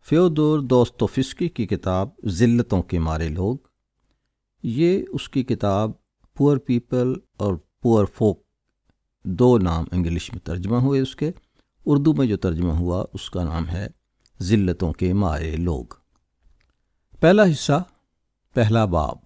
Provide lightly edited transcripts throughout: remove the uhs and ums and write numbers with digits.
Fyodor Dostoevsky کی کتاب ذلتوں کے مارے لوگ، یہ اس کی کتاب پور پیپل اور پور فوک، دو نام انگلش میں ترجمہ ہوئے اس کے، اردو میں جو ترجمہ ہوا اس کا نام ہے ذلتوں کے مارے لوگ۔ پہلا حصہ، پہلا باب۔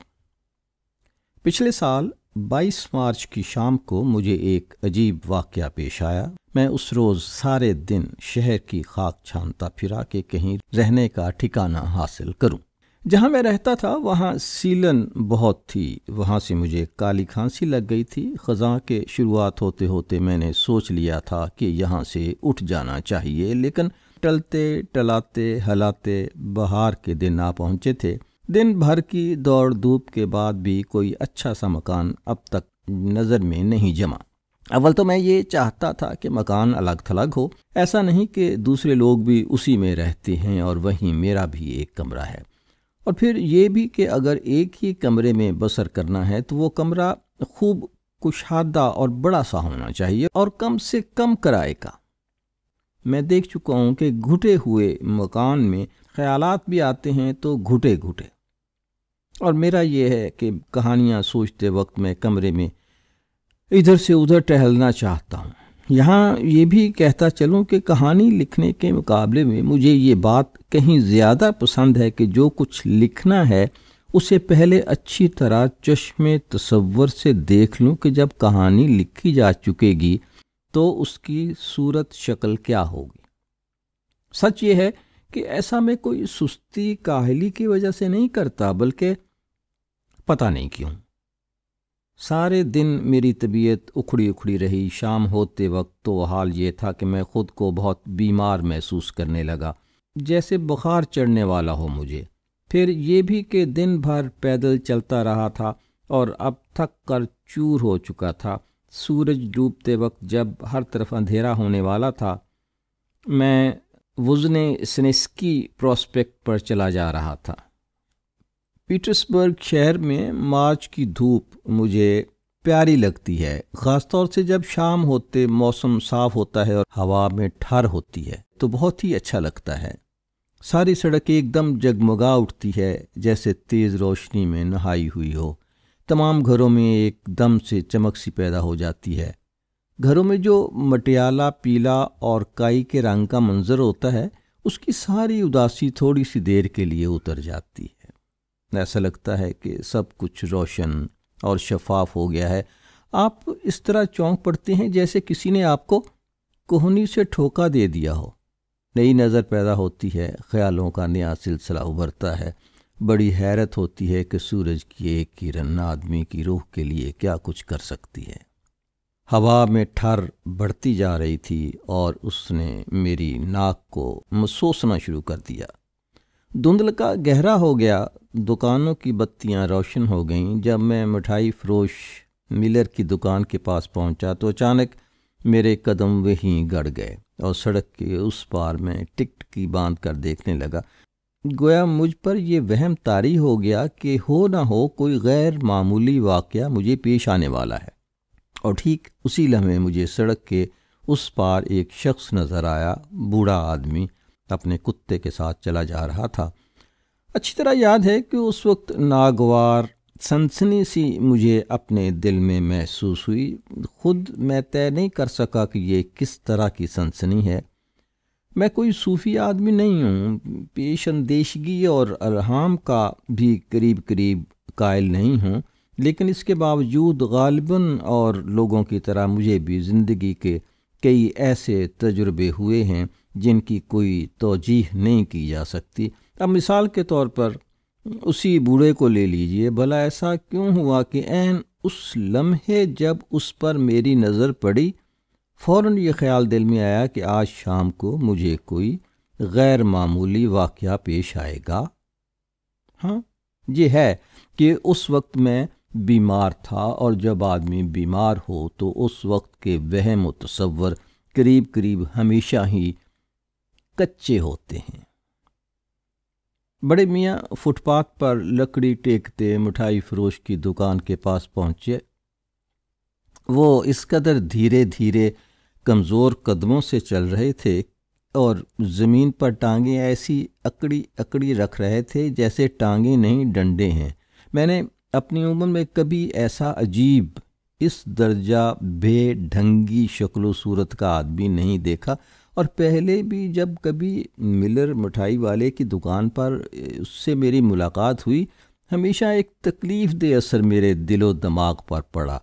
پچھلے سال 22 مارچ کی شام کو مجھے ایک عجیب واقعہ پیش آیا۔ میں اس روز سارے دن شہر کی خاک چھانتا پھرا کہ کہیں رہنے کا ٹھکانہ حاصل کروں۔ جہاں میں رہتا تھا وہاں سیلن بہت تھی، وہاں سے مجھے کالی کھانسی لگ گئی تھی۔ خزاں کے شروعات ہوتے ہوتے میں نے سوچ لیا تھا کہ یہاں سے اٹھ جانا چاہیے، لیکن ٹلتے ٹلاتے ہلاتے بہار کے دن آ پہنچے تھے۔ دن بھر کی دوڑ دھوپ کے بعد بھی کوئی اچھا سا مکان اب تک نظر میں نہیں جما۔ اول تو میں یہ چاہتا تھا کہ مکان الگ تھلگ ہو، ایسا نہیں کہ دوسرے لوگ بھی اسی میں رہتے ہیں اور وہیں میرا بھی ایک کمرہ ہے، اور پھر یہ بھی کہ اگر ایک ہی کمرے میں بسر کرنا ہے تو وہ کمرہ خوب کشادہ اور بڑا سا ہونا چاہیے اور کم سے کم کرائے کا۔ میں دیکھ چکا ہوں کہ گھٹے ہوئے مکان میں خیالات بھی آتے ہیں تو گھٹے گھٹے، اور میرا یہ ہے کہ کہانیاں سوچتے وقت میں کمرے میں ادھر سے ادھر ٹہلنا چاہتا ہوں۔ یہاں یہ بھی کہتا چلوں کہ کہانی لکھنے کے مقابلے میں مجھے یہ بات کہیں زیادہ پسند ہے کہ جو کچھ لکھنا ہے اسے پہلے اچھی طرح چشم تصور سے دیکھ لوں کہ جب کہانی لکھی جا چکے گی تو اس کی صورت شکل کیا ہوگی۔ سچ یہ ہے کہ ایسا میں کوئی سستی کاہلی کی وجہ سے نہیں کرتا، بلکہ پتہ نہیں کیوں سارے دن میری طبیعت اکھڑی اکھڑی رہی۔ شام ہوتے وقت تو حال یہ تھا کہ میں خود کو بہت بیمار محسوس کرنے لگا، جیسے بخار چڑھنے والا ہو مجھے۔ پھر یہ بھی کہ دن بھر پیدل چلتا رہا تھا اور اب تھک کر چور ہو چکا تھا۔ سورج ڈوبتے وقت جب ہر طرف اندھیرا ہونے والا تھا، میں وزنے سنسکی پراسپیکٹ پر چلا جا رہا تھا۔ پیٹرسبرگ شہر میں مارچ کی دھوپ مجھے پیاری لگتی ہے، خاص طور سے جب شام ہوتے موسم صاف ہوتا ہے اور ہوا میں ٹھار ہوتی ہے تو بہت ہی اچھا لگتا ہے۔ ساری سڑک ایک دم جگمگا اٹھتی ہے جیسے تیز روشنی میں نہائی ہوئی ہو۔ تمام گھروں میں ایک دم سے چمک سی پیدا ہو جاتی ہے۔ گھروں میں جو مٹیالہ پیلا اور کائی کے رنگ کا منظر ہوتا ہے اس کی ساری اداسی تھوڑی سی دیر کے لیے اتر جاتی ہے۔ ایسا لگتا ہے کہ سب کچھ روشن اور شفاف ہو گیا ہے۔ آپ اس طرح چونک پڑتے ہیں جیسے کسی نے آپ کو کوہنی سے ٹھوکا دے دیا ہو۔ نئی نظر پیدا ہوتی ہے، خیالوں کا نیا سلسلہ ابھرتا ہے۔ بڑی حیرت ہوتی ہے کہ سورج کی ایک کرن آدمی کی روح کے لیے کیا کچھ کر سکتی ہے۔ ہوا میں ٹھر بڑھتی جا رہی تھی اور اس نے میری ناک کو مسوسنا شروع کر دیا۔ دھندل کا گہرا ہو گیا، دکانوں کی بتیاں روشن ہو گئیں۔ جب میں مٹھائی فروش ملر کی دکان کے پاس پہنچا تو اچانک میرے قدم وہیں گڑ گئے اور سڑک کے اس پار میں ٹک ٹکی باندھ کر دیکھنے لگا۔ گویا مجھ پر یہ وہم طاری ہو گیا کہ ہو نہ ہو کوئی غیر معمولی واقعہ مجھے پیش آنے والا ہے، اور ٹھیک اسی لمحے مجھے سڑک کے اس پار ایک شخص نظر آیا۔ بوڑھا آدمی اپنے کتے کے ساتھ چلا جا رہا تھا۔ اچھی طرح یاد ہے کہ اس وقت ناگوار سنسنی سی مجھے اپنے دل میں محسوس ہوئی۔ خود میں طے نہیں کر سکا کہ یہ کس طرح کی سنسنی ہے۔ میں کوئی صوفی آدمی نہیں ہوں، پیش اندیشگی اور ارحام کا بھی قریب قریب قائل نہیں ہوں، لیکن اس کے باوجود غالباً اور لوگوں کی طرح مجھے بھی زندگی کے کئی ایسے تجربے ہوئے ہیں جن کی کوئی توجیہ نہیں کی جا سکتی۔ اب مثال کے طور پر اسی بوڑھے کو لے لیجئے، بھلا ایسا کیوں ہوا کہ عین اس لمحے جب اس پر میری نظر پڑی فوراً یہ خیال دل میں آیا کہ آج شام کو مجھے کوئی غیر معمولی واقعہ پیش آئے گا۔ ہاں، یہ ہے کہ اس وقت میں بیمار تھا، اور جب آدمی بیمار ہو تو اس وقت کے وہم و تصور قریب قریب ہمیشہ ہی کچے ہوتے ہیں۔ بڑے میاں فٹ پاتھ پر لکڑی ٹیکتے مٹھائی فروش کی دکان کے پاس پہنچے۔ وہ اس قدر دھیرے دھیرے کمزور قدموں سے چل رہے تھے اور زمین پر ٹانگیں ایسی اکڑی اکڑی رکھ رہے تھے جیسے ٹانگیں نہیں ڈنڈے ہیں۔ میں نے اپنی عمر میں کبھی ایسا عجیب اس درجہ بے ڈھنگی شکل و صورت کا آدمی نہیں دیکھا، اور پہلے بھی جب کبھی ملر مٹھائی والے کی دکان پر اس سے میری ملاقات ہوئی، ہمیشہ ایک تکلیف دہ اثر میرے دل و دماغ پر پڑا۔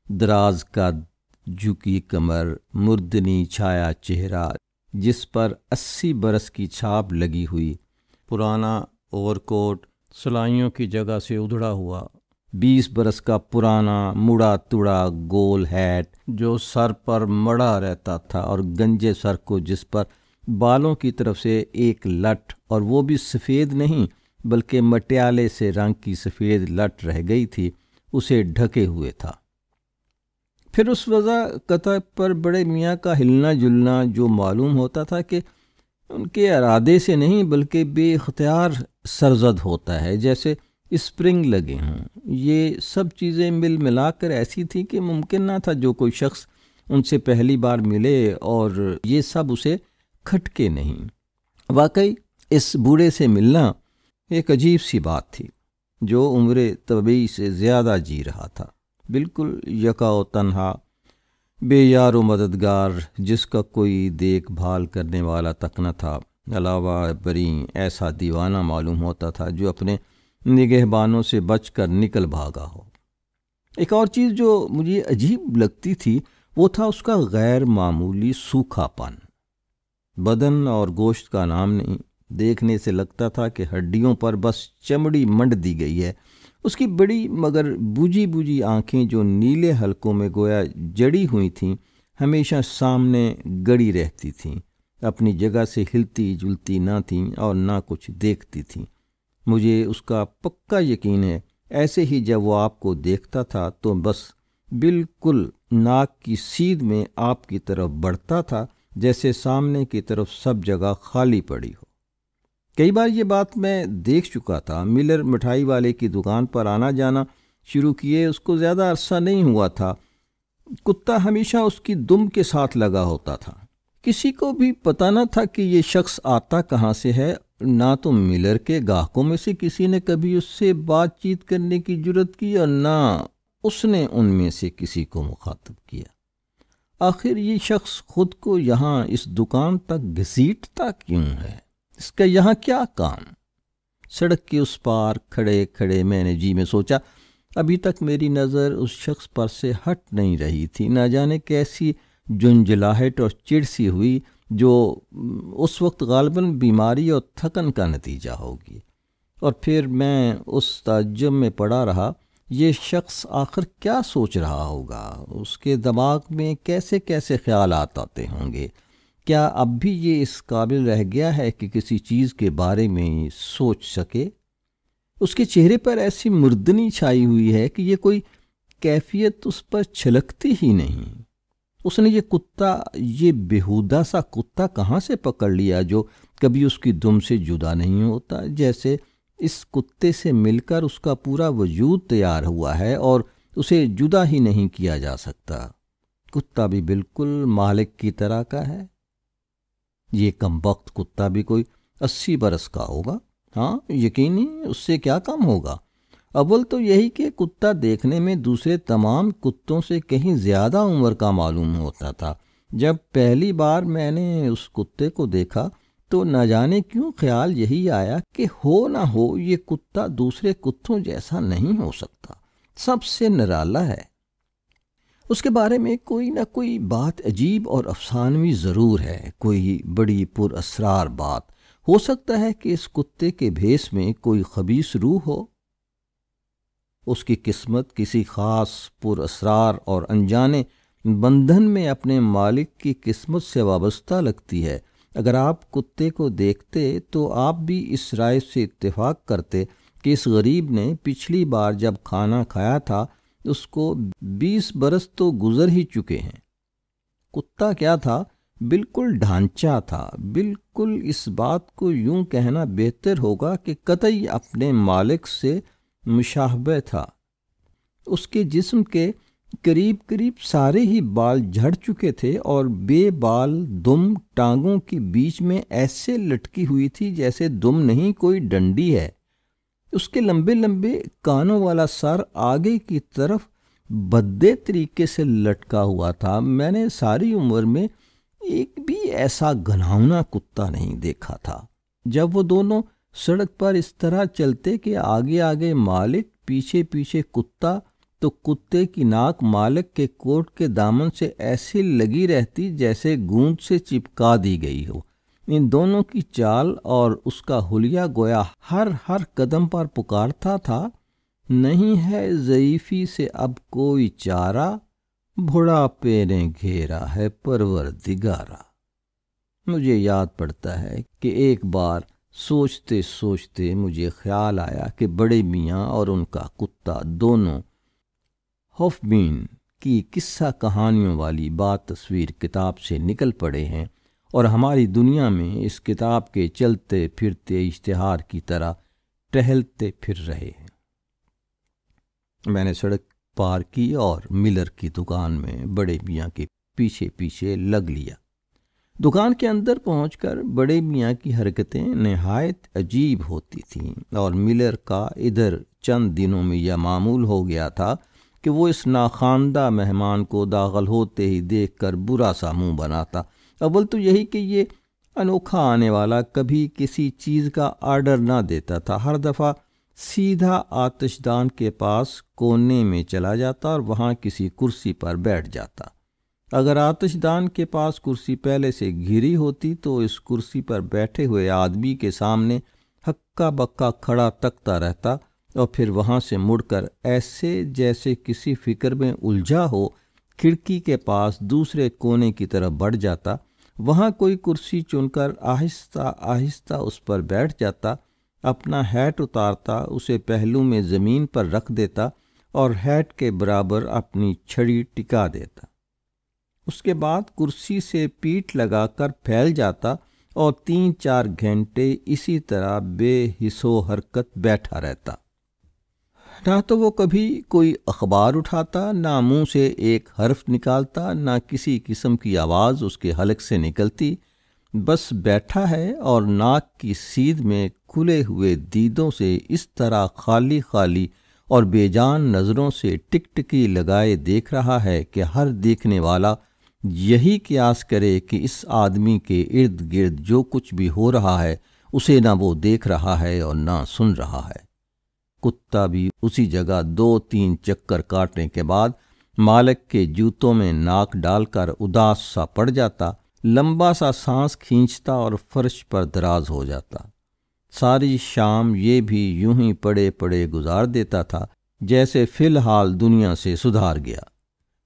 دراز قد، جھکی کمر، مردنی چھایا چہرہ جس پر 80 برس کی چھاپ لگی ہوئی، پرانا اوور کوٹ سلائیوں کی جگہ سے ادھڑا ہوا، 20 برس کا پرانا مڑا تڑا گول ہیٹ جو سر پر مڑا رہتا تھا، اور گنجے سر کو جس پر بالوں کی طرف سے ایک لٹ، اور وہ بھی سفید نہیں بلکہ مٹیالے سے رنگ کی سفید لٹ رہ گئی تھی، اسے ڈھکے ہوئے تھا۔ پھر اس وضع قطع پر بڑے میاں کا ہلنا جلنا جو معلوم ہوتا تھا کہ ان کے ارادے سے نہیں بلکہ بے اختیار سرزد ہوتا ہے، جیسے اسپرنگ لگے ہوں۔ یہ سب چیزیں مل ملا کر ایسی تھی کہ ممکن نہ تھا جو کوئی شخص ان سے پہلی بار ملے اور یہ سب اسے کھٹکے نہیں۔ واقعی اس بوڑھے سے ملنا ایک عجیب سی بات تھی، جو عمر طبیعی سے زیادہ جی رہا تھا، بالکل یکا و تنہا، بے یار و مددگار، جس کا کوئی دیکھ بھال کرنے والا تک نہ تھا، علاوہ بریں ایسا دیوانہ معلوم ہوتا تھا جو اپنے نگہبانوں سے بچ کر نکل بھاگا ہو۔ ایک اور چیز جو مجھے عجیب لگتی تھی وہ تھا اس کا غیر معمولی سوکھا پن، بدن اور گوشت کا نام نہیں، دیکھنے سے لگتا تھا کہ ہڈیوں پر بس چمڑی منڈ دی گئی ہے۔ اس کی بڑی مگر بوجھی بوجھی آنکھیں جو نیلے حلقوں میں گویا جڑی ہوئی تھیں، ہمیشہ سامنے گڑی رہتی تھیں، اپنی جگہ سے ہلتی جلتی نہ تھیں اور نہ کچھ دیکھتی تھیں۔ مجھے اس کا پکا یقین ہے، ایسے ہی جب وہ آپ کو دیکھتا تھا تو بس بالکل ناک کی سیدھ میں آپ کی طرف بڑھتا تھا، جیسے سامنے کی طرف سب جگہ خالی پڑی ہو۔ کئی بار یہ بات میں دیکھ چکا تھا۔ ملر مٹھائی والے کی دکان پر آنا جانا شروع کیے اس کو زیادہ عرصہ نہیں ہوا تھا، کتا ہمیشہ اس کی دم کے ساتھ لگا ہوتا تھا۔ کسی کو بھی پتہ نہ تھا کہ یہ شخص آتا کہاں سے ہے، نہ تو ملر کے گاہکوں میں سے کسی نے کبھی اس سے بات چیت کرنے کی جرت کی اور نہ اس نے ان میں سے کسی کو مخاطب کیا۔ آخر یہ شخص خود کو یہاں اس دکان تک گھسیٹتا کیوں ہے؟ اس کا یہاں کیا کام؟ سڑک کے اس پار کھڑے کھڑے میں نے جی میں سوچا، ابھی تک میری نظر اس شخص پر سے ہٹ نہیں رہی تھی، نہ جانے کیسی جنجلاہٹ اور چڑ سی ہوئی جو اس وقت غالباً بیماری اور تھکن کا نتیجہ ہوگی۔ اور پھر میں اس تعجب میں پڑا رہا، یہ شخص آخر کیا سوچ رہا ہوگا؟ اس کے دماغ میں کیسے کیسے خیالات آتے ہوں گے؟ کیا اب بھی یہ اس قابل رہ گیا ہے کہ کسی چیز کے بارے میں سوچ سکے؟ اس کے چہرے پر ایسی مردنی چھائی ہوئی ہے کہ یہ کوئی کیفیت اس پر چھلکتی ہی نہیں۔ اس نے یہ بےہودہ سا کتا کہاں سے پکڑ لیا جو کبھی اس کی دم سے جدا نہیں ہوتا، جیسے اس کتے سے مل کر اس کا پورا وجود تیار ہوا ہے اور اسے جدا ہی نہیں کیا جا سکتا۔ کتا بھی بالکل مالک کی طرح کا ہے۔ یہ کمبخت کتا بھی کوئی 80 برس کا ہوگا، ہاں یقینی، اس سے کیا کم ہوگا۔ اول تو یہی کہ کتا دیکھنے میں دوسرے تمام کتوں سے کہیں زیادہ عمر کا معلوم ہوتا تھا۔ جب پہلی بار میں نے اس کتے کو دیکھا تو نہ جانے کیوں خیال یہی آیا کہ ہو نہ ہو یہ کتا دوسرے کتوں جیسا نہیں ہو سکتا، سب سے نرالا ہے۔ اس کے بارے میں کوئی نہ کوئی بات عجیب اور افسانوی ضرور ہے، کوئی بڑی پر اسرار بات۔ ہو سکتا ہے کہ اس کتے کے بھیس میں کوئی خبیث روح ہو۔ اس کی قسمت کسی خاص پر اسرار اور انجانے بندھن میں اپنے مالک کی قسمت سے وابستہ لگتی ہے۔ اگر آپ کتے کو دیکھتے تو آپ بھی اس رائے سے اتفاق کرتے کہ اس غریب نے پچھلی بار جب کھانا کھایا تھا اس کو 20 برس تو گزر ہی چکے ہیں۔ کتا کیا تھا؟ بالکل ڈھانچہ تھا، بالکل اس بات کو یوں کہنا بہتر ہوگا کہ قطعی اپنے مالک سے مشابہ تھا۔ اس کے جسم کے قریب قریب سارے ہی بال جھڑ چکے تھے اور بے بال دم ٹانگوں کے بیچ میں ایسے لٹکی ہوئی تھی جیسے دم نہیں کوئی ڈنڈی ہے۔ اس کے لمبے لمبے کانوں والا سر آگے کی طرف بھدے طریقے سے لٹکا ہوا تھا۔ میں نے ساری عمر میں ایک بھی ایسا گھناؤنا کتا نہیں دیکھا تھا۔ جب وہ دونوں سڑک پر اس طرح چلتے کہ آگے آگے مالک، پیچھے پیچھے کتا، تو کتے کی ناک مالک کے کوٹ کے دامن سے ایسی لگی رہتی جیسے گوند سے چپکا دی گئی ہو۔ ان دونوں کی چال اور اس کا حلیہ گویا ہر قدم پر پکارتا تھا، نہیں ہے ضعیفی سے اب کوئی چارہ، بڑھاپے نے گھیرا ہے پروردگارا۔ مجھے یاد پڑتا ہے کہ ایک بار سوچتے سوچتے مجھے خیال آیا کہ بڑے میاں اور ان کا کتا دونوں ہوف بین کی قصہ کہانیوں والی بات تصویر کتاب سے نکل پڑے ہیں اور ہماری دنیا میں اس کتاب کے چلتے پھرتے اشتہار کی طرح ٹہلتے پھر رہے ہیں۔ میں نے سڑک پار کی اور ملر کی دکان میں بڑے میاں کے پیچھے پیچھے لگ لیا۔ دکان کے اندر پہنچ کر بڑے میاں کی حرکتیں نہایت عجیب ہوتی تھیں اور ملر کا ادھر چند دنوں میں یہ معمول ہو گیا تھا کہ وہ اس ناخواندہ مہمان کو داخل ہوتے ہی دیکھ کر برا سا منہ بناتا۔ اول تو یہی کہ یہ انوکھا آنے والا کبھی کسی چیز کا آرڈر نہ دیتا تھا، ہر دفعہ سیدھا آتش دان کے پاس کونے میں چلا جاتا اور وہاں کسی کرسی پر بیٹھ جاتا۔ اگر آتش دان کے پاس کرسی پہلے سے گھری ہوتی تو اس کرسی پر بیٹھے ہوئے آدمی کے سامنے ہکا بکا کھڑا تکتا رہتا اور پھر وہاں سے مڑ کر ایسے جیسے کسی فکر میں الجھا ہو کھڑکی کے پاس دوسرے کونے کی طرف بڑھ جاتا، وہاں کوئی کرسی چن کر آہستہ آہستہ اس پر بیٹھ جاتا، اپنا ہیٹ اتارتا، اسے پہلو میں زمین پر رکھ دیتا اور ہیٹ کے برابر اپنی چھڑی ٹکا دیتا۔ اس کے بعد کرسی سے پیٹھ لگا کر پھیل جاتا اور 3-4 گھنٹے اسی طرح بے حس و حرکت بیٹھا رہتا۔ نہ تو وہ کبھی کوئی اخبار اٹھاتا، نہ منہ سے ایک حرف نکالتا، نہ کسی قسم کی آواز اس کے حلق سے نکلتی، بس بیٹھا ہے اور ناک کی سیدھ میں کھلے ہوئے دیدوں سے اس طرح خالی خالی اور بے جان نظروں سے ٹک ٹکی لگائے دیکھ رہا ہے کہ ہر دیکھنے والا یہی قیاس کرے کہ اس آدمی کے ارد گرد جو کچھ بھی ہو رہا ہے اسے نہ وہ دیکھ رہا ہے اور نہ سن رہا ہے۔ کتا بھی اسی جگہ 2-3 چکر کاٹنے کے بعد مالک کے جوتوں میں ناک ڈال کر اداس سا پڑ جاتا، لمبا سا سانس کھینچتا اور فرش پر دراز ہو جاتا۔ ساری شام یہ بھی یوں ہی پڑے پڑے گزار دیتا تھا جیسے فی الحال دنیا سے سدھار گیا۔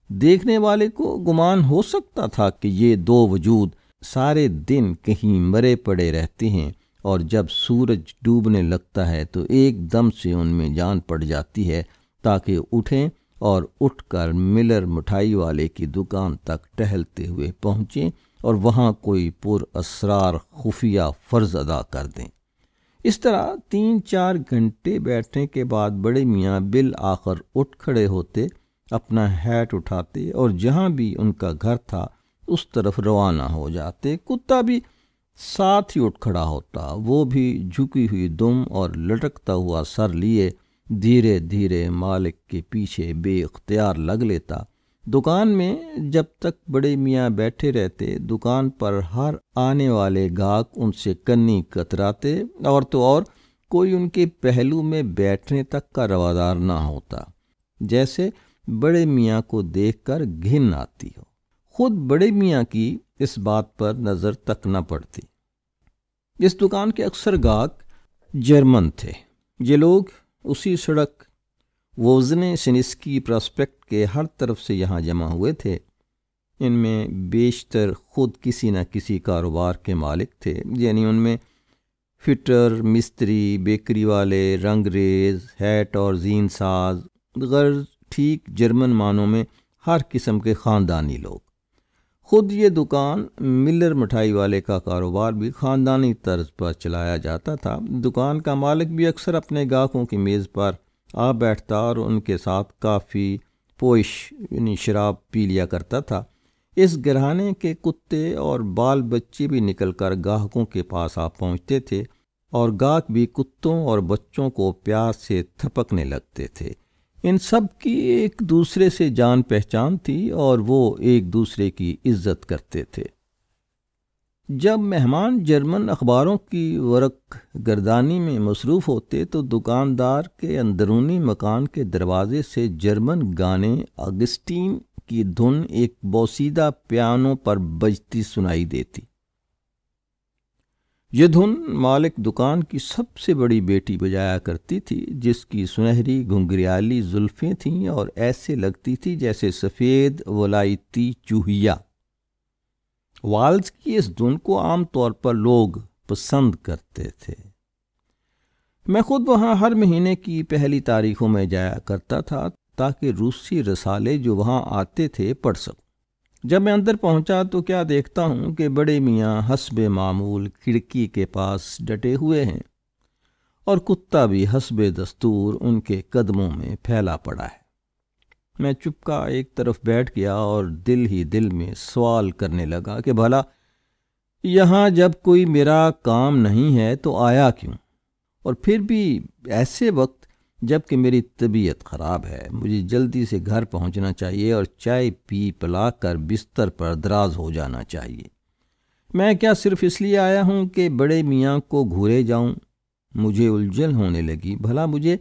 دیکھنے والے کو گمان ہو سکتا تھا کہ یہ دو وجود سارے دن کہیں مرے پڑے رہتے ہیں اور جب سورج ڈوبنے لگتا ہے تو ایک دم سے ان میں جان پڑ جاتی ہے تاکہ اٹھیں اور اٹھ کر ملر مٹھائی والے کی دکان تک ٹہلتے ہوئے پہنچیں اور وہاں کوئی پر اسرار خفیہ فرض ادا کر دیں۔ اس طرح 3-4 گھنٹے بیٹھنے کے بعد بڑے میاں بالآخر اٹھ کھڑے ہوتے، اپنا ہیٹ اٹھاتے اور جہاں بھی ان کا گھر تھا اس طرف روانہ ہو جاتے۔ کتا بھی ساتھ ہی اٹھ کھڑا ہوتا، وہ بھی جھکی ہوئی دم اور لٹکتا ہوا سر لیے دھیرے دھیرے مالک کے پیچھے بے اختیار لگ لیتا۔ دکان میں جب تک بڑے میاں بیٹھے رہتے، دکان پر ہر آنے والے گاہک ان سے کنی کتراتے اور تو اور کوئی ان کے پہلو میں بیٹھنے تک کا روادار نہ ہوتا، جیسے بڑے میاں کو دیکھ کر گھن آتی ہو۔ خود بڑے میاں کی اس بات پر نظر تک نہ پڑتی۔ اس دکان کے اکثر گاہک جرمن تھے۔ یہ لوگ اسی سڑک ووزنے سنسکی پراسپیکٹ کے ہر طرف سے یہاں جمع ہوئے تھے۔ ان میں بیشتر خود کسی نہ کسی کاروبار کے مالک تھے، یعنی ان میں فٹر، مستری، بیکری والے، رنگ ریز، ہیٹ اور زین ساز، غرض ٹھیک جرمن معنوں میں ہر قسم کے خاندانی لوگ۔ خود یہ دکان ملر مٹھائی والے کا کاروبار بھی خاندانی طرز پر چلایا جاتا تھا۔ دکان کا مالک بھی اکثر اپنے گاہکوں کی میز پر آ بیٹھتا اور ان کے ساتھ کافی پوش یعنی شراب پی لیا کرتا تھا، اس گھرانے کے کتے اور بال بچے بھی نکل کر گاہکوں کے پاس آ پہنچتے تھے، اور گاہک بھی کتوں اور بچوں کو پیار سے تھپکنے لگتے تھے۔ ان سب کی ایک دوسرے سے جان پہچان تھی اور وہ ایک دوسرے کی عزت کرتے تھے۔ جب مہمان جرمن اخباروں کی ورق گردانی میں مصروف ہوتے تو دکاندار کے اندرونی مکان کے دروازے سے جرمن گانے اگسٹین کی دھن ایک بوسیدہ پیانو پر بجتی سنائی دیتی۔ یہ دھن مالک دکان کی سب سے بڑی بیٹی بجایا کرتی تھی، جس کی سنہری گھنگریالی زلفیں تھیں اور ایسے لگتی تھی جیسے سفید ولایتی چوہیا۔ والز کی اس دھن کو عام طور پر لوگ پسند کرتے تھے۔ میں خود وہاں ہر مہینے کی پہلی تاریخوں میں جایا کرتا تھا تاکہ روسی رسالے جو وہاں آتے تھے پڑھ سکوں۔ جب میں اندر پہنچا تو کیا دیکھتا ہوں کہ بڑے میاں حسب معمول کھڑکی کے پاس ڈٹے ہوئے ہیں، اور کتا بھی حسب دستور ان کے قدموں میں پھیلا پڑا ہے۔ میں چپکا ایک طرف بیٹھ گیا اور دل ہی دل میں سوال کرنے لگا کہ بھلا یہاں جب کوئی میرا کام نہیں ہے تو آیا کیوں، اور پھر بھی ایسے وقت جب کہ میری طبیعت خراب ہے، مجھے جلدی سے گھر پہنچنا چاہیے اور چائے پی پلا کر بستر پر دراز ہو جانا چاہیے۔ میں کیا صرف اس لیے آیا ہوں کہ بڑے میاں کو گھورے جاؤں؟ مجھے الجھن ہونے لگی، بھلا مجھے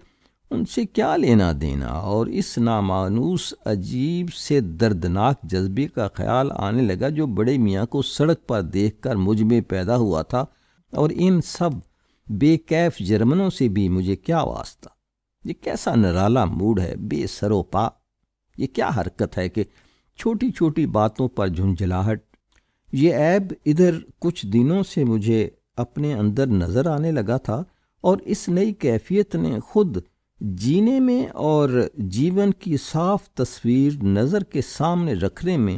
ان سے کیا لینا دینا، اور اس نامانوس عجیب سے دردناک جذبے کا خیال آنے لگا جو بڑے میاں کو سڑک پر دیکھ کر مجھ میں پیدا ہوا تھا، اور ان سب بے کیف جرمنوں سے بھی مجھے کیا واسطہ؟ یہ کیسا نرالا موڈ ہے، بے سر و پا۔ یہ کیا حرکت ہے کہ چھوٹی چھوٹی باتوں پر جھنجھلاہٹ۔ یہ عیب ادھر کچھ دنوں سے مجھے اپنے اندر نظر آنے لگا تھا، اور اس نئی کیفیت نے خود جینے میں اور جیون کی صاف تصویر نظر کے سامنے رکھنے میں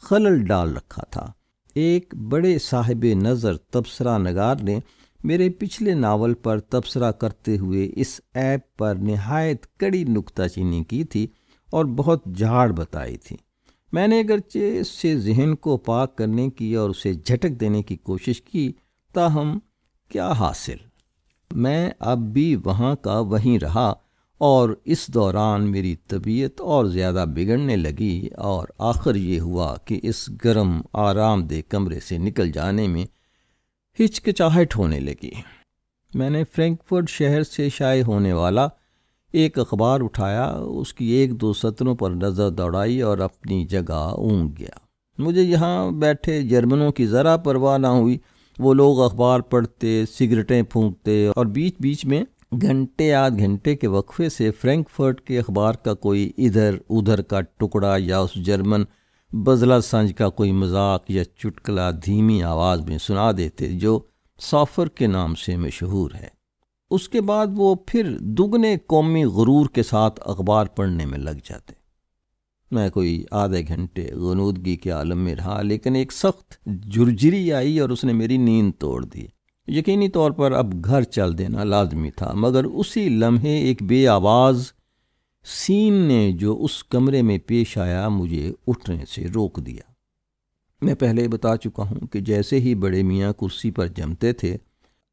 خلل ڈال رکھا تھا۔ ایک بڑے صاحب نظر تبصرہ نگار نے میرے پچھلے ناول پر تبصرہ کرتے ہوئے اس عیب پر نہایت کڑی نکتہ چینی کی تھی اور بہت جھاڑ بتائی تھی۔ میں نے اگرچہ اس سے ذہن کو پاک کرنے کی اور اسے جھٹک دینے کی کوشش کی، تاہم کیا حاصل؟ میں اب بھی وہاں کا وہیں رہا، اور اس دوران میری طبیعت اور زیادہ بگڑنے لگی، اور آخر یہ ہوا کہ اس گرم آرام دہ کمرے سے نکل جانے میں ہچکچاہٹ ہونے لگی۔ میں نے فرینکفرٹ شہر سے شائع ہونے والا ایک اخبار اٹھایا، اس کی ایک دو سطروں پر نظر دوڑائی اور اپنی جگہ اونگ گیا۔ مجھے یہاں بیٹھے جرمنوں کی ذرا پرواہ نہ ہوئی۔ وہ لوگ اخبار پڑھتے، سگریٹیں پھونکتے، اور بیچ بیچ میں گھنٹے آدھ گھنٹے کے وقفے سے فرینکفرٹ کے اخبار کا کوئی ادھر ادھر کا ٹکڑا یا اس جرمن بزلہ سنج کا کوئی مذاق یا چٹکلا دھیمی آواز میں سنا دیتے جو سافر کے نام سے مشہور ہے۔ اس کے بعد وہ پھر دگنے قومی غرور کے ساتھ اخبار پڑھنے میں لگ جاتے۔ میں کوئی آدھے گھنٹے غنودگی کے عالم میں رہا، لیکن ایک سخت جھرجھری آئی اور اس نے میری نیند توڑ دی۔ یقینی طور پر اب گھر چل دینا لازمی تھا، مگر اسی لمحے ایک بے آواز سین نے جو اس کمرے میں پیش آیا مجھے اٹھنے سے روک دیا۔ میں پہلے بتا چکا ہوں کہ جیسے ہی بڑے میاں کرسی پر جمتے تھے،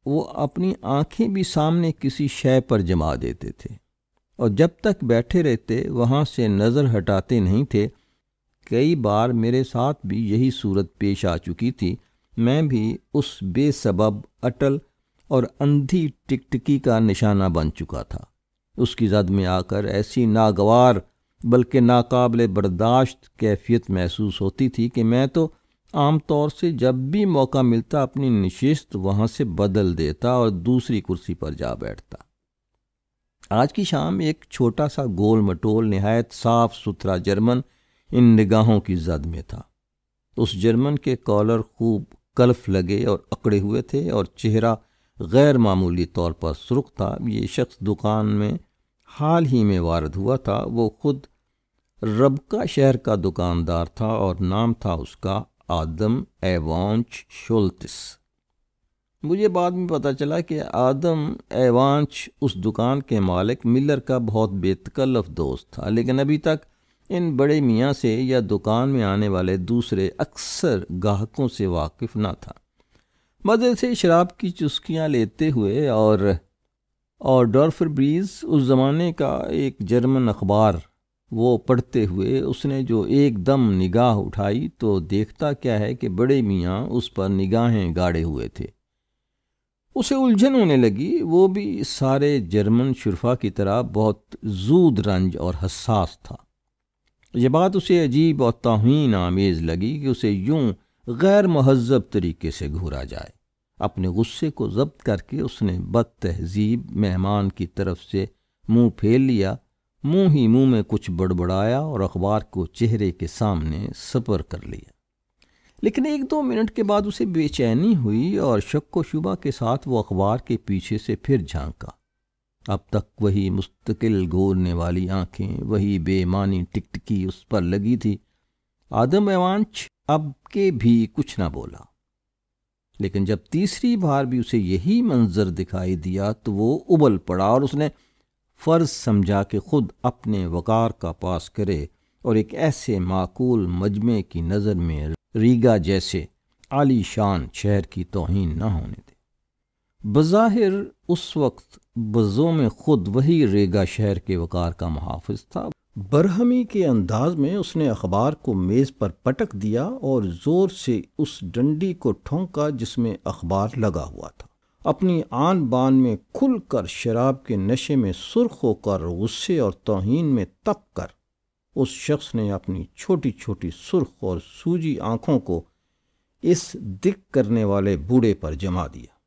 وہ اپنی آنکھیں بھی سامنے کسی شے پر جما دیتے تھے، اور جب تک بیٹھے رہتے وہاں سے نظر ہٹاتے نہیں تھے۔ کئی بار میرے ساتھ بھی یہی صورت پیش آ چکی تھی۔ میں بھی اس بے سبب اٹل اور اندھی ٹکٹکی کا نشانہ بن چکا تھا۔ اس کی زد میں آ کر ایسی ناگوار بلکہ ناقابل برداشت کیفیت محسوس ہوتی تھی کہ میں تو عام طور سے جب بھی موقع ملتا اپنی نشست وہاں سے بدل دیتا اور دوسری کرسی پر جا بیٹھتا۔ آج کی شام ایک چھوٹا سا گول مٹول نہایت صاف ستھرا جرمن ان نگاہوں کی زد میں تھا۔ اس جرمن کے کالر خوب کلف لگے اور اکڑے ہوئے تھے، اور چہرہ غیر معمولی طور پر سرخ تھا۔ یہ شخص دکان میں حال ہی میں وارد ہوا تھا۔ وہ خود ربکا شہر کا دکاندار تھا، اور نام تھا اس کا آدم ایوانچ شولتس۔ مجھے بعد میں پتہ چلا کہ آدم ایوانچ اس دکان کے مالک ملر کا بہت بے تکلف دوست تھا، لیکن ابھی تک ان بڑے میاں سے یا دکان میں آنے والے دوسرے اکثر گاہکوں سے واقف نہ تھا۔ مزے سے شراب کی چسکیاں لیتے ہوئے اور ڈورفر بریز، اس زمانے کا ایک جرمن اخبار، وہ پڑھتے ہوئے اس نے جو ایک دم نگاہ اٹھائی تو دیکھتا کیا ہے کہ بڑے میاں اس پر نگاہیں گاڑے ہوئے تھے۔ اسے الجھن ہونے لگی، وہ بھی سارے جرمن شرفا کی طرح بہت زود رنج اور حساس تھا۔ یہ بات اسے عجیب اور توہین آمیز لگی کہ اسے یوں غیر مہذب طریقے سے گھورا جائے۔ اپنے غصے کو ضبط کر کے اس نے بد تہذیب مہمان کی طرف سے منہ پھیر لیا، منہ ہی منہ میں کچھ بڑبڑایا اور اخبار کو چہرے کے سامنے سپر کر لیا۔ لیکن 1-2 منٹ کے بعد اسے بے چینی ہوئی اور شک و شبہ کے ساتھ وہ اخبار کے پیچھے سے پھر جھانکا۔ اب تک وہی مستقل گھورنے والی آنکھیں، وہی بے معنی ٹکٹکی اس پر لگی تھی۔ آدم ایوانچ اب کے بھی کچھ نہ بولا، لیکن جب تیسری بار بھی اسے یہی منظر دکھائی دیا تو وہ ابل پڑا اور اس نے فرض سمجھا کہ خود اپنے وقار کا پاس کرے اور ایک ایسے معقول مجمع کی نظر میں ریگا جیسے عالی شان شہر کی توہین نہ ہونے دے۔ بظاہر اس وقت بزوں میں خود وہی ریگا شہر کے وقار کا محافظ تھا۔ برہمی کے انداز میں اس نے اخبار کو میز پر پٹک دیا اور زور سے اس ڈنڈی کو ٹھونکا جس میں اخبار لگا ہوا تھا۔ اپنی آن بان میں کھل کر، شراب کے نشے میں سرخ ہو کر، غصے اور توہین میں تپ کر، اس شخص نے اپنی چھوٹی چھوٹی سرخ اور سوجی آنکھوں کو اس دک کرنے والے بوڑھے پر جما دیا۔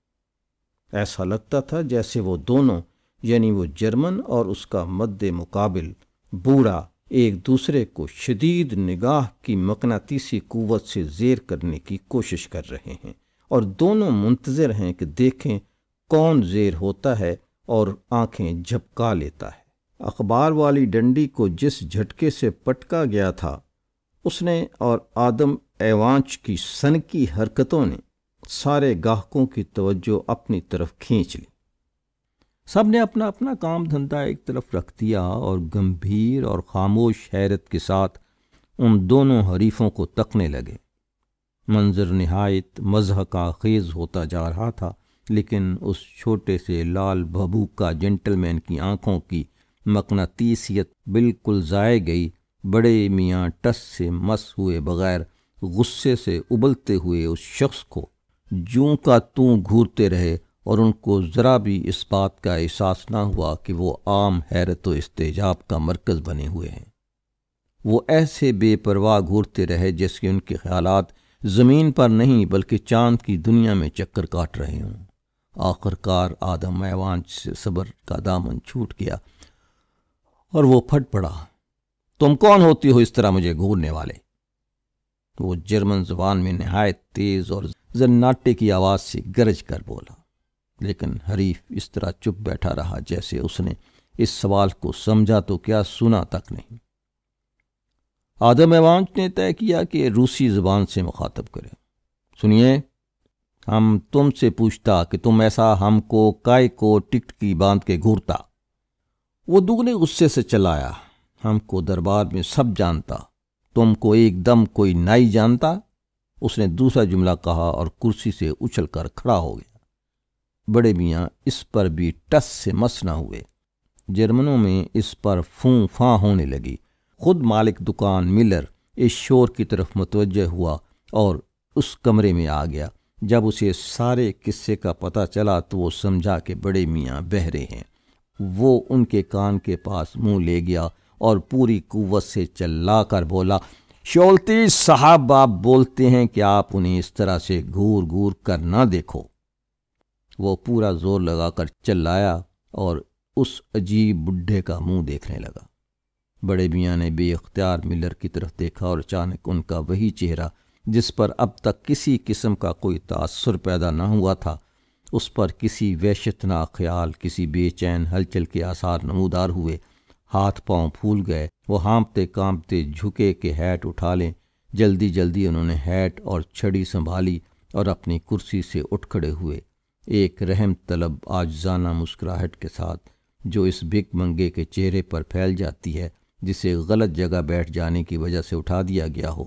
ایسا لگتا تھا جیسے وہ دونوں، یعنی وہ جرمن اور اس کا مد مقابل بوڑھا، ایک دوسرے کو شدید نگاہ کی مقناطیسی قوت سے زیر کرنے کی کوشش کر رہے ہیں، اور دونوں منتظر ہیں کہ دیکھیں کون زیر ہوتا ہے اور آنکھیں جھپکا لیتا ہے۔ اخبار والی ڈنڈی کو جس جھٹکے سے پٹکا گیا تھا، اس نے اور آدم ایوانچ کی سنکی حرکتوں نے سارے گاہکوں کی توجہ اپنی طرف کھینچ لی۔ سب نے اپنا اپنا کام دھندہ ایک طرف رکھ دیا اور گمبھیر اور خاموش حیرت کے ساتھ ان دونوں حریفوں کو تکنے لگے۔ منظر نہایت مضحکہ خیز ہوتا جا رہا تھا، لیکن اس چھوٹے سے لال بھبوکا جنٹل مین کی آنکھوں کی مقناطیسیت بالکل ضائع گئی۔ بڑے میاں ٹس سے مس ہوئے بغیر غصے سے ابلتے ہوئے اس شخص کو جوں کا توں گھورتے رہے، اور ان کو ذرا بھی اس بات کا احساس نہ ہوا کہ وہ عام حیرت و استعجاب کا مرکز بنے ہوئے ہیں۔ وہ ایسے بے پرواہ گھورتے رہے جیسے ان کے خیالات زمین پر نہیں بلکہ چاند کی دنیا میں چکر کاٹ رہے ہوں۔ آخر کار آدم ایوانچ سے صبر کا دامن چھوٹ گیا اور وہ پھٹ پڑا۔ تم کون ہوتی ہو اس طرح مجھے گھورنے والے؟ وہ جرمن زبان میں نہایت تیز اور زناٹے کی آواز سے گرج کر بولا، لیکن حریف اس طرح چپ بیٹھا رہا جیسے اس نے اس سوال کو سمجھا تو کیا سنا تک نہیں۔ آدم ایوانچ نے طے کیا کہ روسی زبان سے مخاطب کرے۔ سنیے، ہم تم سے پوچھتا کہ تم ایسا ہم کو کائے کو ٹکٹ کی باندھ کے گھورتا؟ وہ دگنے غصے سے چلایا، ہم کو دربار میں سب جانتا، تم کو ایک دم کوئی نائی جانتا؟ اس نے دوسرا جملہ کہا اور کرسی سے اچھل کر کھڑا ہو گیا۔ بڑے میاں اس پر بھی ٹس سے مس نہ ہوئے۔ جرمنوں میں اس پر فوں فاں ہونے لگی۔ خود مالک دکان ملر اس شور کی طرف متوجہ ہوا اور اس کمرے میں آ گیا۔ جب اسے سارے قصے کا پتہ چلا تو وہ سمجھا کہ بڑے میاں بہرے ہیں۔ وہ ان کے کان کے پاس منہ لے گیا اور پوری قوت سے چلا کر بولا، شولتی صاحب، آپ بولتے ہیں کہ آپ انہیں اس طرح سے گھور گھور کر نہ دیکھو۔ وہ پورا زور لگا کر چلایا اور اس عجیب بڈھے کا منہ دیکھنے لگا۔ بڑے میاں نے بے اختیار ملر کی طرف دیکھا اور اچانک ان کا وہی چہرہ جس پر اب تک کسی قسم کا کوئی تاثر پیدا نہ ہوا تھا، اس پر کسی وحشتناک خیال، کسی بے چین ہلچل کے آثار نمودار ہوئے۔ ہاتھ پاؤں پھول گئے۔ وہ ہانپتے کانپتے جھکے کہ ہیٹ اٹھا لیں۔ جلدی جلدی انہوں نے ہیٹ اور چھڑی سنبھالی اور اپنی کرسی سے اٹھ کھڑے ہوئے، ایک رحم طلب عاجزانہ مسکراہٹ کے ساتھ جو اس بھک منگے کے چہرے پر پھیل جاتی ہے جسے غلط جگہ بیٹھ جانے کی وجہ سے اٹھا دیا گیا ہو۔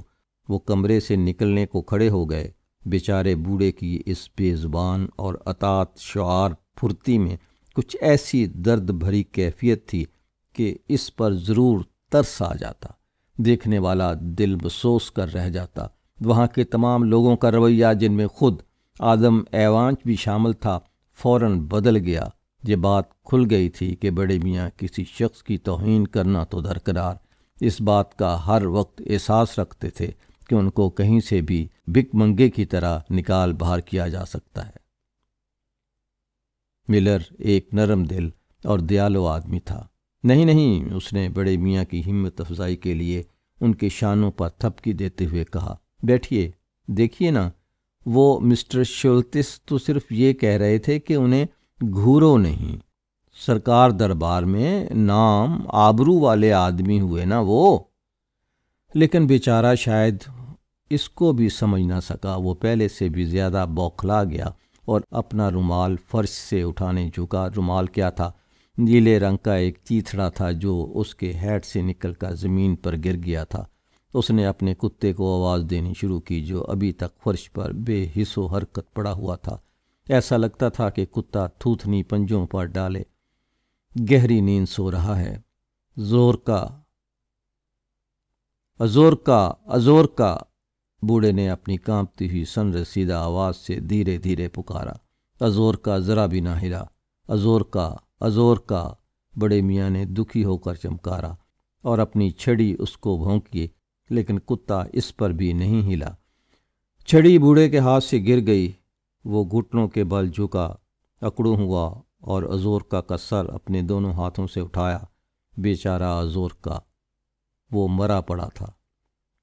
وہ کمرے سے نکلنے کو کھڑے ہو گئے۔ بیچارے بوڑھے کی اس بے زبان اور اطاعت شعار پھرتی میں کچھ ایسی درد بھری کیفیت تھی کہ اس پر ضرور ترس آ جاتا، دیکھنے والا دل مفسوس کر رہ جاتا۔ وہاں کے تمام لوگوں کا رویہ، جن میں خود آدم ایوانچ بھی شامل تھا، فوراً بدل گیا۔ یہ بات کھل گئی تھی کہ بڑے میاں کسی شخص کی توہین کرنا تو درکنار، اس بات کا ہر وقت احساس رکھتے تھے کہ ان کو کہیں سے بھی بک منگے کی طرح نکال باہر کیا جا سکتا ہے۔ ملر ایک نرم دل اور دیالو آدمی تھا۔ نہیں، اس نے بڑے میاں کی ہمت افزائی کے لیے ان کے شانوں پر تھپکی دیتے ہوئے کہا، بیٹھیے، دیکھیے نا، وہ مسٹر شولتس تو صرف یہ کہہ رہے تھے کہ انہیں گھورو نہیں۔ سرکار دربار میں نام آبرو والے آدمی ہوئے نا وہ۔ لیکن بیچارہ شاید اس کو بھی سمجھ نہ سکا۔ وہ پہلے سے بھی زیادہ بوکھلا گیا اور اپنا رومال فرش سے اٹھانے جھکا۔ رومال کیا تھا؟ نیلے رنگ کا ایک چیتھڑا تھا جو اس کے ہیٹ سے نکل کر زمین پر گر گیا تھا۔ اس نے اپنے کتے کو آواز دینی شروع کی، جو ابھی تک فرش پر بے حس و حرکت پڑا ہوا تھا۔ ایسا لگتا تھا کہ کتا تھوتنی پنجوں پر ڈالے گہری نیند سو رہا ہے۔ ازور کا بوڑھے نے اپنی کانپتی ہوئی سن رسیدہ آواز سے دھیرے دھیرے پکارا۔ ازور کا ذرا بھی نہ ہلا۔ ازور کا بڑے میاں نے دکھی ہو کر چمکارا اور اپنی چھڑی اس کو بھونکی، لیکن کتا اس پر بھی نہیں ہلا۔ چھڑی بوڑھے کے ہاتھ سے گر گئی۔ وہ گھٹنوں کے بل جھکا، اکڑوں ہوا اور ازور کا سر اپنے دونوں ہاتھوں سے اٹھایا۔ بیچارہ ازور کا، وہ مرا پڑا تھا۔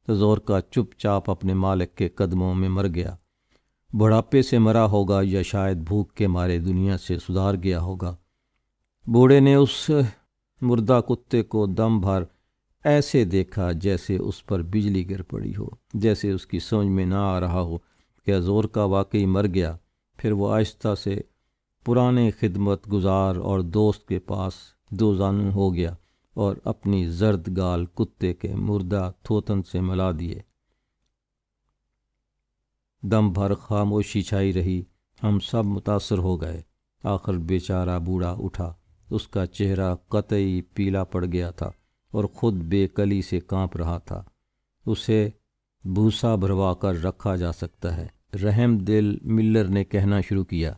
ازور کا چپ چاپ اپنے مالک کے قدموں میں مر گیا۔ بڑھاپے سے مرا ہوگا یا شاید بھوک کے مارے دنیا سے سدھار گیا ہوگا۔ بوڑھے نے اس مردہ کتے کو دم بھر ایسے دیکھا جیسے اس پر بجلی گر پڑی ہو، جیسے اس کی سمجھ میں نہ آ رہا ہو کہ ازور کا واقعی مر گیا۔ پھر وہ آہستہ سے پرانے خدمت گزار اور دوست کے پاس دو زانو ہو گیا اور اپنی زرد گال کتے کے مردہ تھوتن سے ملا دیے۔ دم بھر خاموشی چھائی رہی۔ ہم سب متاثر ہو گئے۔ آخر بیچارہ بوڑھا اٹھا۔ اس کا چہرہ قطعی پیلا پڑ گیا تھا اور خود بے کلی سے کانپ رہا تھا۔ اسے بھوسا بھروا کر رکھا جا سکتا ہے، رحم دل ملر نے کہنا شروع کیا۔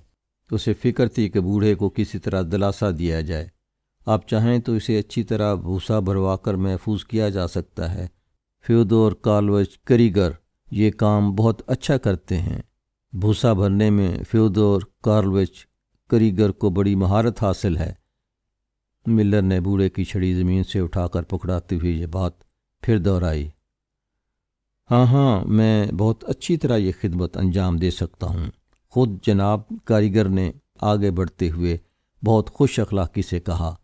اسے فکر تھی کہ بوڑھے کو کسی طرح دلاسا دیا جائے۔ آپ چاہیں تو اسے اچھی طرح بھوسا بھروا کر محفوظ کیا جا سکتا ہے۔ فیودور کارلوچ کریگر یہ کام بہت اچھا کرتے ہیں۔ بھوسا بھرنے میں فیودور کارلوچ کریگر کو بڑی مہارت حاصل ہے۔ ملر نے بوڑھے کی چھڑی زمین سے اٹھا کر پکڑاتے ہوئے یہ بات پھر دہرائی۔ ہاں، میں بہت اچھی طرح یہ خدمت انجام دے سکتا ہوں، خود جناب کاریگر نے آگے بڑھتے ہوئے بہت خوش اخلاقی سے کہا۔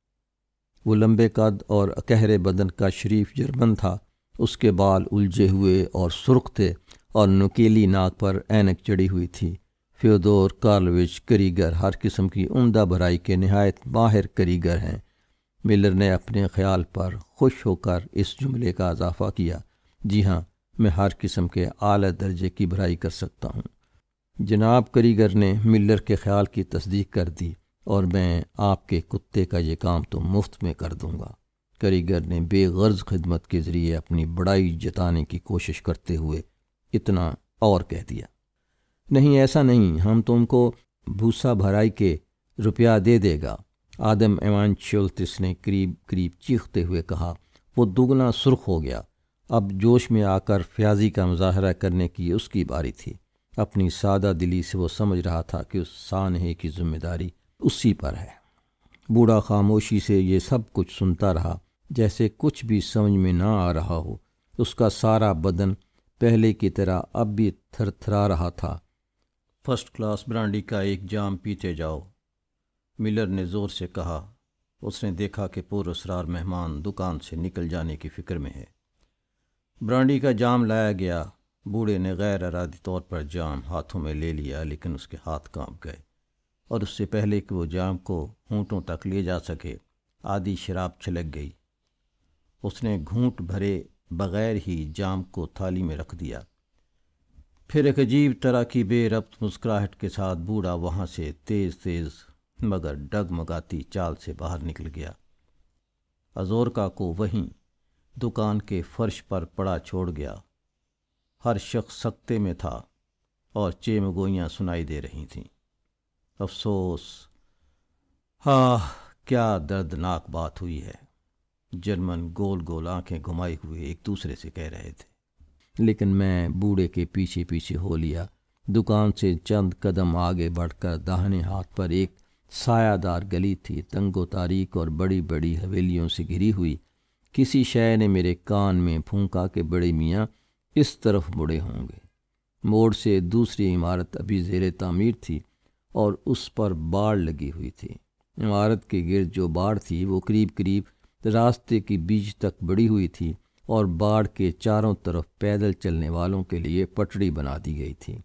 وہ لمبے قد اور اکہرے بدن کا شریف جرمن تھا۔ اس کے بال الجھے ہوئے اور سرخ تھے اور نکیلی ناک پر اینک چڑھی ہوئی تھی۔ فیودور کارلوچ کریگر ہر قسم کی عمدہ بھرائی کے نہایت ماہر کریگر ہیں۔ ملر نے اپنے خیال پر خوش ہو کر اس جملے کا اضافہ کیا۔ جی ہاں، میں ہر قسم کے اعلیٰ درجے کی بھرائی کر سکتا ہوں۔ جناب کریگر نے ملر کے خیال کی تصدیق کر دی، اور میں آپ کے کتے کا یہ کام تو مفت میں کر دوں گا۔ کریگر نے بے غرض خدمت کے ذریعے اپنی بڑائی جتانے کی کوشش کرتے ہوئے اتنا اور کہہ دیا۔ نہیں، ایسا نہیں، ہم تم کو بھوسا بھرائی کے روپیہ دے دے گا۔ آدم ایوانچ شولتس نے قریب چیختے ہوئے کہا۔ وہ دگنا سرخ ہو گیا۔ اب جوش میں آ کر فیاضی کا مظاہرہ کرنے کی اس کی باری تھی۔ اپنی سادہ دلی سے وہ سمجھ رہا تھا کہ اس سانحے کی ذمہ داری اسی پر ہے۔ بوڑھا خاموشی سے یہ سب کچھ سنتا رہا، جیسے کچھ بھی سمجھ میں نہ آ رہا ہو۔ اس کا سارا بدن پہلے کی طرح اب بھی تھر تھرا رہا تھا۔ فرسٹ کلاس برانڈی کا ایک جام پیتے جاؤ، ملر نے زور سے کہا۔ اس نے دیکھا کہ پر اسرار مہمان دکان سے نکل جانے کی فکر میں ہے۔ برانڈی کا جام لایا گیا۔ بوڑھے نے غیر ارادی طور پر جام ہاتھوں میں لے لیا، لیکن اس کے ہاتھ کانپ گئے، اور اس سے پہلے کہ وہ جام کو ہونٹوں تک لے جا سکے، آدھی شراب چھلک گئی۔ اس نے گھونٹ بھرے بغیر ہی جام کو تھالی میں رکھ دیا۔ پھر ایک عجیب طرح کی بے ربط مسکراہٹ کے ساتھ بوڑھا وہاں سے تیز تیز مگر ڈگمگاتی چال سے باہر نکل گیا۔ ازورکا کو وہیں دکان کے فرش پر پڑا چھوڑ گیا۔ ہر شخص سکتے میں تھا اور چیمگوئیاں سنائی دے رہی تھیں۔ افسوس، ہاں کیا دردناک بات ہوئی ہے، جرمن گول گول آنکھیں گھمائے ہوئے ایک دوسرے سے کہہ رہے تھے۔ لیکن میں بوڑھے کے پیچھے پیچھے ہو لیا۔ دکان سے چند قدم آگے بڑھ کر داہنے ہاتھ پر ایک سایہ دار گلی تھی، تنگ و تاریک اور بڑی بڑی حویلیوں سے گھری ہوئی۔ کسی شے نے میرے کان میں پھونکا کہ بڑے میاں اس طرف مڑے ہوں گے۔ موڑ سے دوسری عمارت ابھی زیر تعمیر تھی اور اس پر باڑ لگی ہوئی تھی۔ عمارت کے گرد جو باڑ تھی وہ قریب قریب راستے کی بیچ تک بڑھی ہوئی تھی اور باڑ کے چاروں طرف پیدل چلنے والوں کے لیے پٹڑی بنا دی گئی تھی۔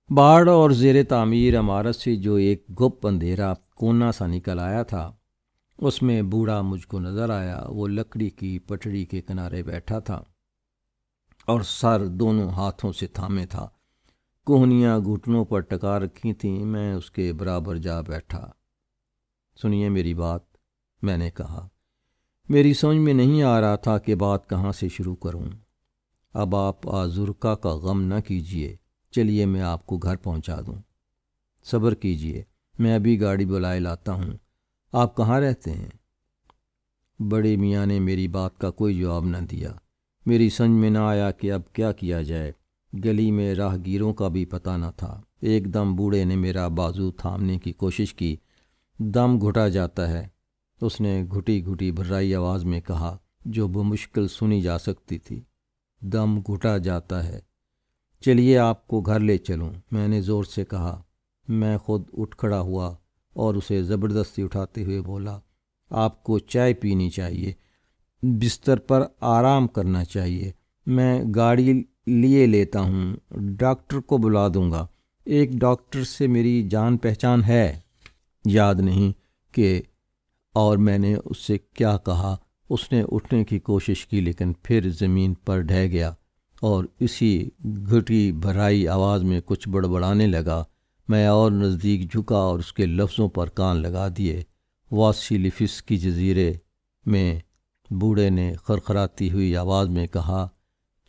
باڑ اور زیر تعمیر عمارت سے جو ایک گپ اندھیرا کونا سا نکل آیا تھا، اس میں بوڑھا مجھ کو نظر آیا۔ وہ لکڑی کی پٹڑی کے کنارے بیٹھا تھا اور سر دونوں ہاتھوں سے تھامے تھا، کوہنیاں گھٹنوں پر ٹکا رکھی تھیں۔ میں اس کے برابر جا بیٹھا۔ سنیے میری بات، میں نے کہا۔ میری سمجھ میں نہیں آ رہا تھا کہ بات کہاں سے شروع کروں۔ اب آپ آزورکا کا غم نہ کیجیے، چلیے میں آپ کو گھر پہنچا دوں۔ صبر کیجیے، میں ابھی گاڑی بلائے لاتا ہوں۔ آپ کہاں رہتے ہیں؟ بڑے میاں نے میری بات کا کوئی جواب نہ دیا۔ میری سمجھ میں نہ آیا کہ اب کیا کیا جائے۔ گلی میں راہ گیروں کا بھی پتہ نہ تھا۔ ایک دم بوڑھے نے میرا بازو تھامنے کی کوشش کی۔ دم گھٹا جاتا ہے، اس نے گھٹی گھٹی بھرائی آواز میں کہا، جو بمشکل سنی جا سکتی تھی۔ دم گھٹا جاتا ہے، چلیے آپ کو گھر لے چلوں، میں نے زور سے کہا۔ میں خود اٹھ کھڑا ہوا اور اسے زبردستی اٹھاتے ہوئے بولا، آپ کو چائے پینی چاہیے، بستر پر آرام کرنا چاہیے۔ میں گاڑی لیے لیتا ہوں، ڈاکٹر کو بلا دوں گا۔ ایک ڈاکٹر سے میری جان پہچان ہے۔ یاد نہیں کہ اور میں نے اس سے کیا کہا۔ اس نے اٹھنے کی کوشش کی لیکن پھر زمین پر ڈھہ گیا اور اسی گھٹی بھرائی آواز میں کچھ بڑبڑانے لگا۔ میں اور نزدیک جھکا اور اس کے لفظوں پر کان لگا دیے۔ واسیلیفسکی جزیرے میں، بوڑھے نے خرخراتی ہوئی آواز میں کہا،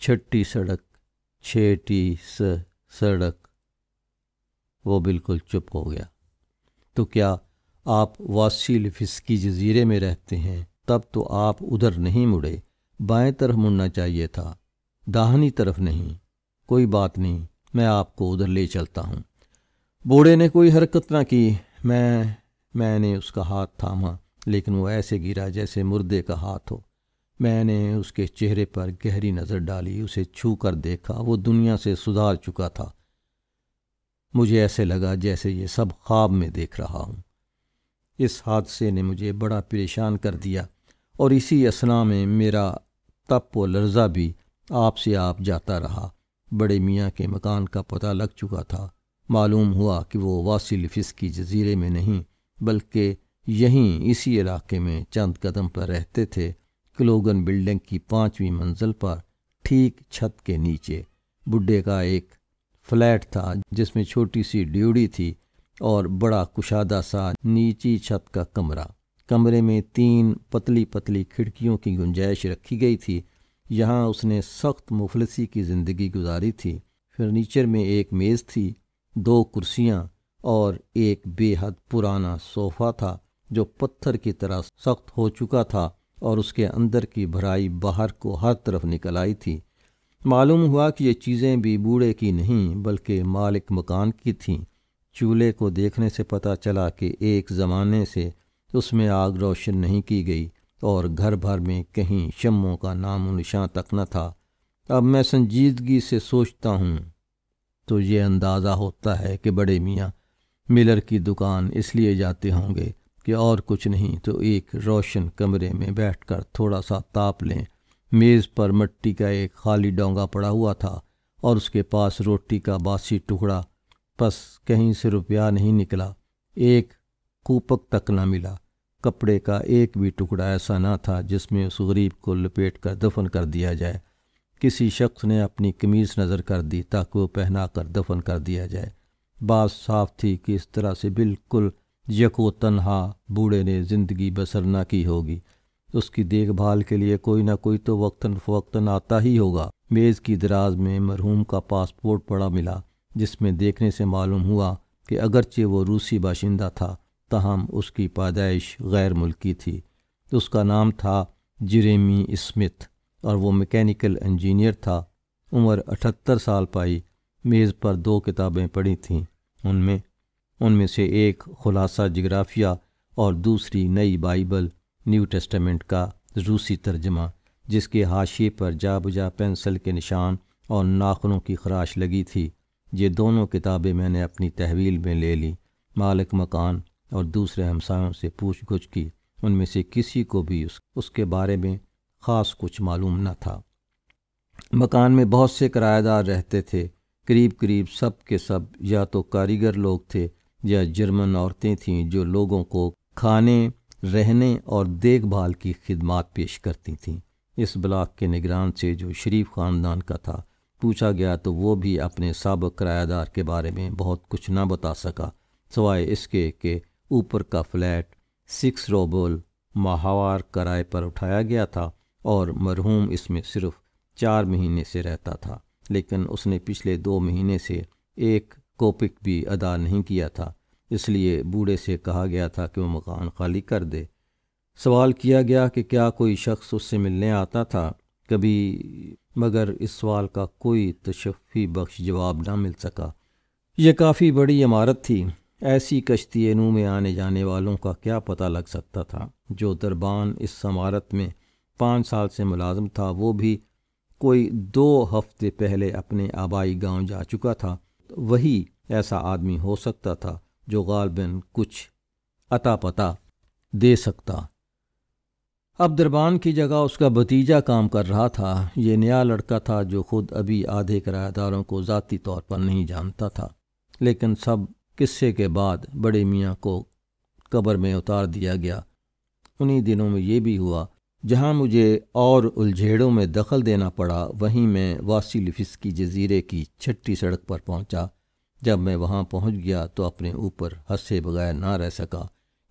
چھٹی سڑک، چھٹی سڑک۔ وہ بالکل چپ ہو گیا۔ تو کیا آپ واسیلیفسکی جزیرے میں رہتے ہیں؟ تب تو آپ ادھر نہیں مڑے، بائیں طرف مڑنا چاہیے تھا، داہنی طرف نہیں۔ کوئی بات نہیں، میں آپ کو ادھر لے چلتا ہوں۔ بوڑھے نے کوئی حرکت نہ کی۔ میں نے اس کا ہاتھ تھاما لیکن وہ ایسے گرا جیسے مردے کا ہاتھ ہو۔ میں نے اس کے چہرے پر گہری نظر ڈالی، اسے چھو کر دیکھا۔ وہ دنیا سے سدھار چکا تھا۔ مجھے ایسے لگا جیسے یہ سب خواب میں دیکھ رہا ہوں۔ اس حادثے نے مجھے بڑا پریشان کر دیا اور اسی اثنا میں میرا تپ و لرزہ بھی آپ سے آپ جاتا رہا۔ بڑے میاں کے مکان کا پتہ لگ چکا تھا۔ معلوم ہوا کہ وہ واسیلیفسکی جزیرے میں نہیں بلکہ یہیں اسی علاقے میں چند قدم پر رہتے تھے، کلوگن بلڈنگ کی 5ویں منزل پر، ٹھیک چھت کے نیچے۔ بڈھے کا ایک فلیٹ تھا جس میں چھوٹی سی ڈیوڑی تھی اور بڑا کشادہ سا نیچی چھت کا کمرہ۔ کمرے میں 3 پتلی پتلی کھڑکیوں کی گنجائش رکھی گئی تھی۔ یہاں اس نے سخت مفلسی کی زندگی گزاری تھی۔ فرنیچر میں ایک میز تھی، 2 کرسیاں اور ایک بے حد پرانا صوفہ تھا جو پتھر کی طرح سخت ہو چکا تھا اور اس کے اندر کی بھرائی باہر کو ہر طرف نکل آئی تھی۔ معلوم ہوا کہ یہ چیزیں بھی بوڑھے کی نہیں بلکہ مالک مکان کی تھیں۔ چولہے کو دیکھنے سے پتہ چلا کہ ایک زمانے سے اس میں آگ روشن نہیں کی گئی اور گھر بھر میں کہیں شمعوں کا نام و نشان تک نہ تھا۔ اب میں سنجیدگی سے سوچتا ہوں تو یہ اندازہ ہوتا ہے کہ بڑے میاں ملر کی دکان اس لیے جاتے ہوں گے کہ اور کچھ نہیں تو ایک روشن کمرے میں بیٹھ کر تھوڑا سا تاپ لیں۔ میز پر مٹی کا ایک خالی ڈونگا پڑا ہوا تھا اور اس کے پاس روٹی کا باسی ٹکڑا۔ بس کہیں سے روپیہ نہیں نکلا، ایک کوپک تک نہ ملا۔ کپڑے کا ایک بھی ٹکڑا ایسا نہ تھا جس میں اس غریب کو لپیٹ کر دفن کر دیا جائے۔ کسی شخص نے اپنی قمیص نظر کر دی تاکہ وہ پہنا کر دفن کر دیا جائے۔ بات صاف تھی کہ اس طرح سے بالکل یکو تنہا بوڑھے نے زندگی بسر نہ کی ہوگی۔ اس کی دیکھ بھال کے لیے کوئی نہ کوئی تو وقتاً فوقتاً آتا ہی ہوگا۔ میز کی دراز میں مرحوم کا پاسپورٹ پڑا ملا، جس میں دیکھنے سے معلوم ہوا کہ اگرچہ وہ روسی باشندہ تھا تاہم اس کی پیدائش غیر ملکی تھی۔ اس کا نام تھا جیریمی اسمتھ اور وہ میکینیکل انجینئر تھا۔ عمر 78 سال پائی۔ میز پر 2 کتابیں پڑی تھیں، ان میں سے ایک خلاصہ جغرافیہ اور دوسری نئی بائبل نیو ٹیسٹمنٹ کا روسی ترجمہ، جس کے حاشیے پر جا بجا پینسل کے نشان اور ناخنوں کی خراش لگی تھی۔ یہ دونوں کتابیں میں نے اپنی تحویل میں لے لیں۔ مالک مکان اور دوسرے ہمسایوں سے پوچھ گچھ کی، ان میں سے کسی کو بھی اس کے بارے میں خاص کچھ معلوم نہ تھا۔ مکان میں بہت سے کرایہ دار رہتے تھے، قریب سب کے سب یا تو کاریگر لوگ تھے یا جرمن عورتیں تھیں جو لوگوں کو کھانے، رہنے اور دیکھ بھال کی خدمات پیش کرتی تھیں۔ اس بلاک کے نگران سے جو شریف خاندان کا تھا پوچھا گیا تو وہ بھی اپنے سابق کرایہ دار کے بارے میں بہت کچھ نہ بتا سکا، سوائے اس کے کہ اوپر کا فلیٹ 6 روبل ماہوار کرائے پر اٹھایا گیا تھا اور مرحوم اس میں صرف 4 مہینے سے رہتا تھا، لیکن اس نے پچھلے 2 مہینے سے 1 کوپک بھی ادا نہیں کیا تھا، اس لیے بوڑھے سے کہا گیا تھا کہ وہ مکان خالی کر دے۔ سوال کیا گیا کہ کیا کوئی شخص اس سے ملنے آتا تھا کبھی، مگر اس سوال کا کوئی تشفی بخش جواب نہ مل سکا۔ یہ کافی بڑی عمارت تھی، ایسی کشتی نو میں آنے جانے والوں کا کیا پتہ لگ سکتا تھا۔ جو دربان اس عمارت میں 5 سال سے ملازم تھا وہ بھی کوئی 2 ہفتے پہلے اپنے آبائی گاؤں جا چکا تھا۔ وہی ایسا آدمی ہو سکتا تھا جو غالباً کچھ عطا پتہ دے سکتا۔ اب دربان کی جگہ اس کا بھتیجا کام کر رہا تھا۔ یہ نیا لڑکا تھا جو خود ابھی آدھے کرایہ داروں کو ذاتی طور پر نہیں جانتا تھا، لیکن سب قصے کے بعد بڑے میاں کو قبر میں اتار دیا گیا۔ انہی دنوں میں یہ بھی ہوا۔ جہاں مجھے اور الجھیڑوں میں دخل دینا پڑا وہیں میں واسیلیفسکی جزیرے کی چھٹی سڑک پر پہنچا۔ جب میں وہاں پہنچ گیا تو اپنے اوپر ہنسے بغیر نہ رہ سکا،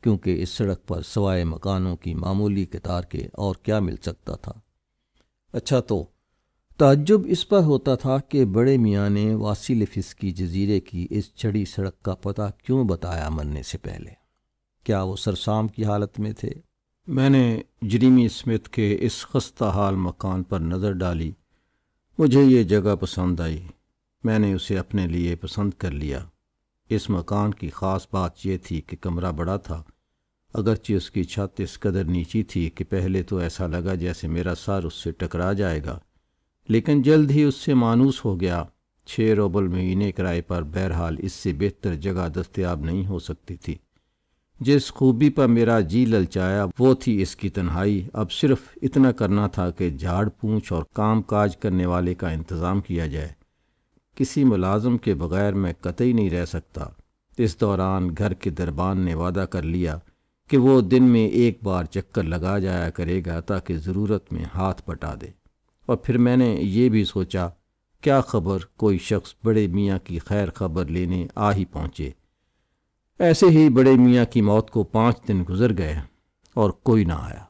کیونکہ اس سڑک پر سوائے مکانوں کی معمولی قطار کے اور کیا مل سکتا تھا۔ اچھا، تو تعجب اس پر ہوتا تھا کہ بڑے میاں نے واسیلیفسکی جزیرے کی اس چھڑی سڑک کا پتہ کیوں بتایا مرنے سے پہلے؟ کیا وہ سرسام کی حالت میں تھے؟ میں نے جیریمی اسمتھ کے اس خستہ حال مکان پر نظر ڈالی۔ مجھے یہ جگہ پسند آئی، میں نے اسے اپنے لیے پسند کر لیا۔ اس مکان کی خاص بات یہ تھی کہ کمرہ بڑا تھا، اگرچہ اس کی چھت اس قدر نیچی تھی کہ پہلے تو ایسا لگا جیسے میرا سر اس سے ٹکرا جائے گا، لیکن جلد ہی اس سے مانوس ہو گیا۔ 6 روبل مہینے کرائے پر بہرحال اس سے بہتر جگہ دستیاب نہیں ہو سکتی تھی۔ جس خوبی پر میرا جی للچایا وہ تھی اس کی تنہائی۔ اب صرف اتنا کرنا تھا کہ جھاڑ پونچھ اور کام کاج کرنے والے کا انتظام کیا جائے۔ کسی ملازم کے بغیر میں قطعی نہیں رہ سکتا۔ اس دوران گھر کے دربان نے وعدہ کر لیا کہ وہ دن میں 1 بار چکر لگا جایا کرے گا تاکہ ضرورت میں ہاتھ بٹا دے۔ اور پھر میں نے یہ بھی سوچا، کیا خبر کوئی شخص بڑے میاں کی خیر خبر لینے آ ہی پہنچے۔ ایسے ہی بڑے میاں کی موت کو 5 دن گزر گئے اور کوئی نہ آیا۔